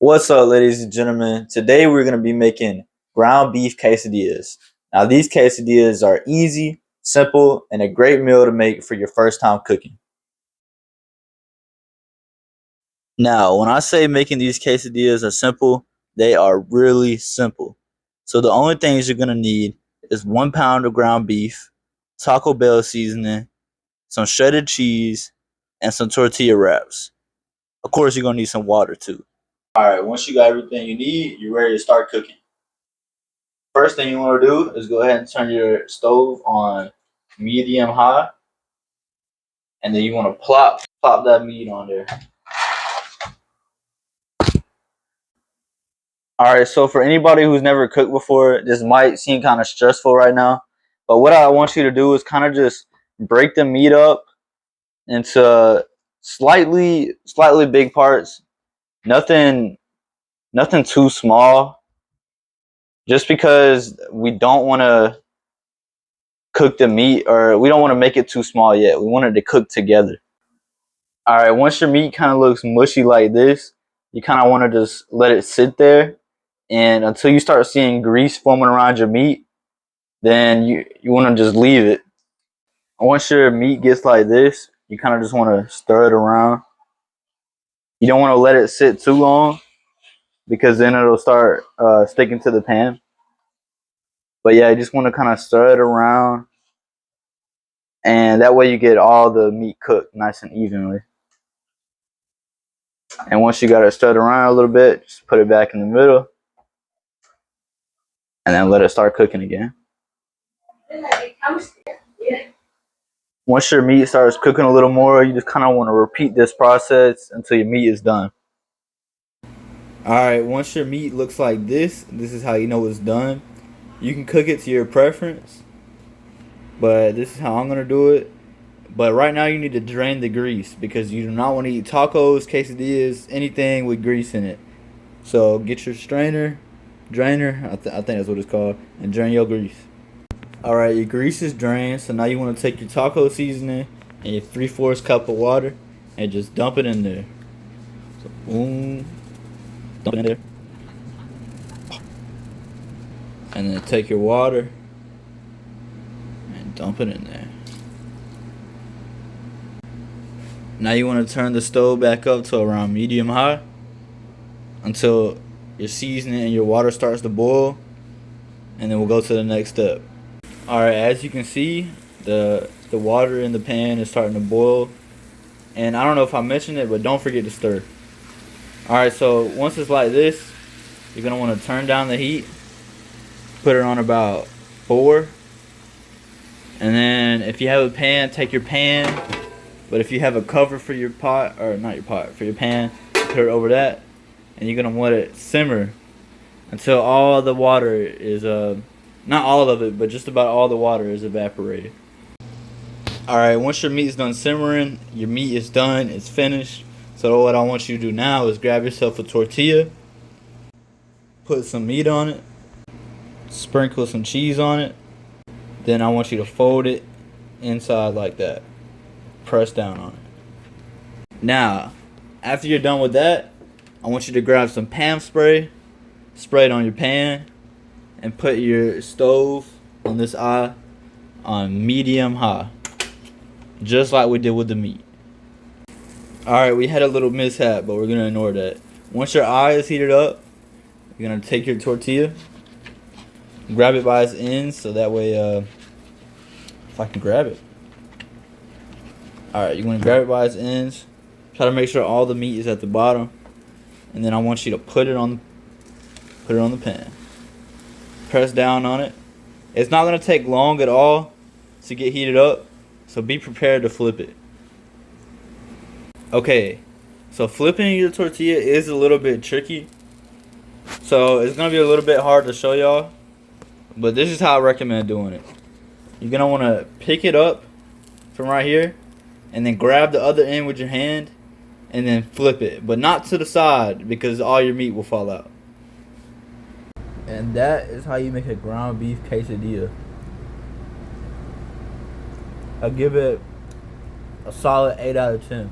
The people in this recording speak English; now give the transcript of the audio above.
What's up, ladies and gentlemen? Today we're going to be making ground beef quesadillas. Now, these quesadillas are easy, simple, and a great meal to make for your first time cooking. Now, when I say making these quesadillas are simple, they are really simple. So, the only things you're going to need is 1 pound of ground beef, Taco Bell seasoning, some shredded cheese, and some tortilla wraps. Of course, you're going to need some water too. All right, once you got everything you need, you're ready to start cooking. First thing you want to do is go ahead and turn your stove on medium high, and then you want to plop that meat on there. All right, so for anybody who's never cooked before, this might seem kind of stressful right now, but what I want you to do is kind of just break the meat up into slightly big parts. Nothing too small, just because we don't want to cook the meat, or we don't want to make it too small yet. We want it to cook together. All right, once your meat kind of looks mushy like this, you kind of want to just let it sit there, and until you start seeing grease forming around your meat, then you want to just leave it. Once your meat gets like this, you kind of just want to stir it around. You don't want to let it sit too long, because then it'll start sticking to the pan. But yeah, you just want to kind of stir it around, and that way you get all the meat cooked nice and evenly. And once you got it stirred around a little bit, just put it back in the middle, and then let it start cooking again. Once your meat starts cooking a little more, you just kind of want to repeat this process until your meat is done. Alright, once your meat looks like this is how you know it's done. You can cook it to your preference, but this is how I'm going to do it. But right now you need to drain the grease, because you do not want to eat tacos, quesadillas, anything with grease in it. So get your drainer, I think that's what it's called, and drain your grease. Alright, your grease is drained, so now you want to take your taco seasoning and your 3/4 cup of water and just dump it in there. So boom, dump it in there. And then take your water and dump it in there. Now you want to turn the stove back up to around medium high until your seasoning and your water starts to boil, and then we'll go to the next step. Alright, as you can see, the water in the pan is starting to boil, and I don't know if I mentioned it, but don't forget to stir. Alright, so once it's like this, you're going to want to turn down the heat, put it on about 4, and then if you have a pan, take your pan, but if you have a cover for your pot, or not your pot, for your pan, put it over that, and you're going to want it simmer until all the water is not all of it, but just about all the water is evaporated. Alright, once your meat is done simmering, your meat is done, it's finished. So what I want you to do now is grab yourself a tortilla, put some meat on it, sprinkle some cheese on it, then I want you to fold it inside like that. Press down on it. Now, after you're done with that, I want you to grab some pan spray, spray it on your pan, and put your stove on this eye on medium high, just like we did with the meat. Alright, we had a little mishap, but we're going to ignore that. Once your eye is heated up, you're going to take your tortilla, grab it by its ends, so that way, if I can grab it. Alright, you're going to grab it by its ends, try to make sure all the meat is at the bottom, and then I want you to put it on the pan. Press down on it. It's not going to take long at all to get heated up, so be prepared to flip it. Okay, so flipping your tortilla is a little bit tricky, so it's going to be a little bit hard to show y'all, but this is how I recommend doing it. You're going to want to pick it up from right here, and then grab the other end with your hand, and then flip it, but not to the side, because all your meat will fall out. And that is how you make a ground beef quesadilla. I'll give it a solid 8 out of 10.